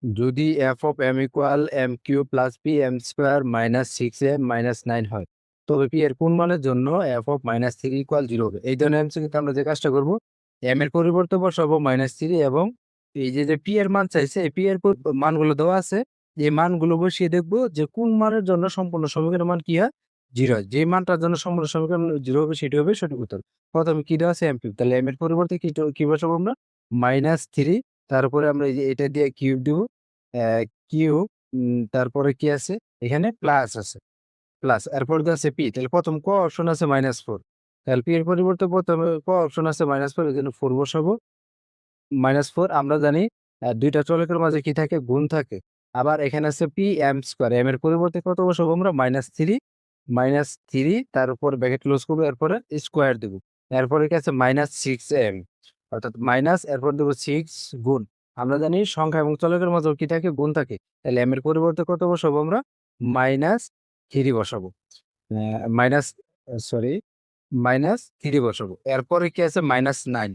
যদি F of M equal M Q plus P M square minus six M minus nine হয়, তবে P এর কোন মানের জন্য F of minus three equal zero হবে। এই ধরনের কিন্তু আমরা যে কাজটা করবো, এম এর পরিবর্তে বসাবো মাইনাস থ্রি, এবং এই যে পি এর মান চাইছে, এই পি এর মানগুলো দেওয়া আছে, এই মানগুলো বসিয়ে দেখবো যে কোন মানের জন্য সম্পূর্ণ সমীকরণের মান কি হয়, জিরো হয়। যে মানটার জন্য সম্পূর্ণ সমীকরণ জিরো হবে সেটি হবে সঠিক উত্তর। প্রথমে কি দেওয়া আছে, এম কিউব, তাহলে এম এর পরিবর্তে কি বসাবো আমরা, মাইনাস থ্রি, তারপরে আমরা এই যে এটা দিয়ে কিউব দিব, কিউব, তারপরে কি আছে এখানে প্লাস আছে, প্লাস এরপর আছে পি, তাহলে প্রথম ক অপশন আছে মাইনাস ফোর, তাহলে পি এর পরিবর্তে প্রথমে ক অপশন আছে মাইনাস ফোর, এই জন্য ফোর বসাবো। মাইনাস ফোর আমরা জানি দুইটা চলকের মাঝে কি থাকে, গুণ থাকে। আবার এখানে আছে পি এম স্কোয়ার, এম এর পরিবর্তে কত বসাবো আমরা, মাইনাস থ্রি, তার উপর ব্র্যাকেট ক্লোজ করবো, এরপরে স্কোয়ার দেবো, এরপরে কি আছে মাইনাস সিক্স এম, অর্থাৎ মাইনাস এরপর দেবো সিক্স গুণ। আমরা জানি সংখ্যা এবং চলকের মাঝে কি থাকে, গুণ থাকে, তাহলে এম এর পরিবর্তে কত বসাবো আমরা, মাইনাস থ্রি বসাবো, মাইনাস সরি মাইনাস থ্রি বসাবো। এরপরে কি আছে মাইনাস নাইন,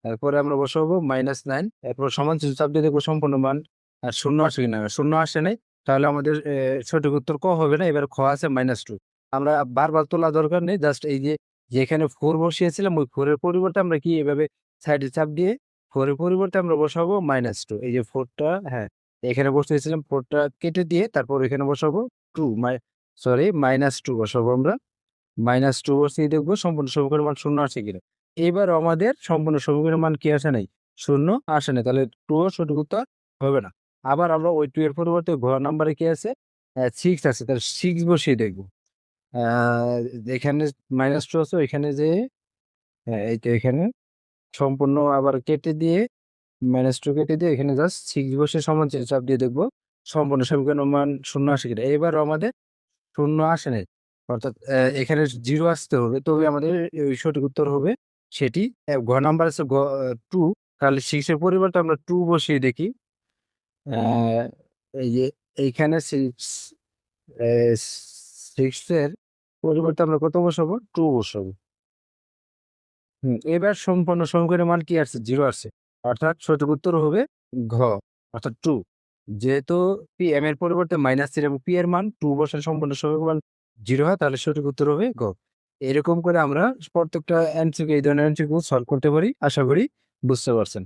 তারপরে আমরা বসাবো মাইনাস নাইন, এরপর সমান চিহ্ন চাপ দিয়ে দেখবো সম্পূর্ণ মান আর শূন্য আসে কিনা, শূন্য আসে নাই, তাহলে আমাদের সঠিক উত্তর ক হবে না। এবার খ আছে মাইনাস টু, আমরা বারবার তোলা দরকার নেই, জাস্ট এই যে যেখানে ফোর বসিয়েছিলাম ওই ফোরের পরিবর্তে আমরা কি এভাবে সাইডে চাপ দিয়ে ফোরের পরিবর্তে আমরা বসাবো মাইনাস টু, এই যে ফোরটা, হ্যাঁ এখানে বসিয়েছিলাম, ফোরটা কেটে দিয়ে তারপর এখানে বসাবো টু, মাইনাস টু বসাবো আমরা, মাইনাস টু বসিয়ে দেখবো সম্পূর্ণ সমীকরণের মান শূন্য আসে কিনা। এবার আমাদের সম্পূর্ণ সমীকরণের মান কি আসে নাই, শূন্য আসে নাই, তাহলে টু সঠিক উত্তর হবে না। আবার আমরা ওই টু এর পরিবর্তে ঘ নাম্বারে কি আছে, সিক্স আছে, তাহলে সিক্স বসিয়ে দেখবো। এখানে মাইনাস টু আছে, ওইখানে যে এই তো এখানে সম্পূর্ণ আবার কেটে দিয়ে মাইনাস টু কেটে দিয়ে এখানে জাস্ট সিক্স বসে সমান চিহ্ন চাপ দিয়ে দেখবো সম্পূর্ণ সমীকরণের মান শূন্য আসে কিনা। এবার আমাদের শূন্য আসে নাই, অর্থাৎ এখানে জিরো আসতে হবে, তবে আমাদের ওই সঠিক উত্তর হবে সেটি। ঘ নাম্বার আছে টু, তাহলে সিক্স এর পরিবর্তে আমরা টু বসিয়ে দেখি। এই যে এইখানে সিক্স এর পরিবর্তে আমরা কত বসাবো, টু বসাবো। এবার সম্পূর্ণ সমীকরণের মান কি আসছে, জিরো আসছে, অর্থাৎ সঠিক উত্তর হবে ঘ, অর্থাৎ টু। যেহেতু পি এম এর পরিবর্তে মাইনাস থ্রি এবং পি এর মান টু বসালে সম্পূর্ণ সমীকরণ মান জিরো হয়, তাহলে সঠিক উত্তর হবে গ। এরকম করে আমরা প্রত্যেকটা এমসিকিউ, এই ধরনের এমসিকিউ সলভ করতে পারি। আশা করি বুঝতে পারছেন।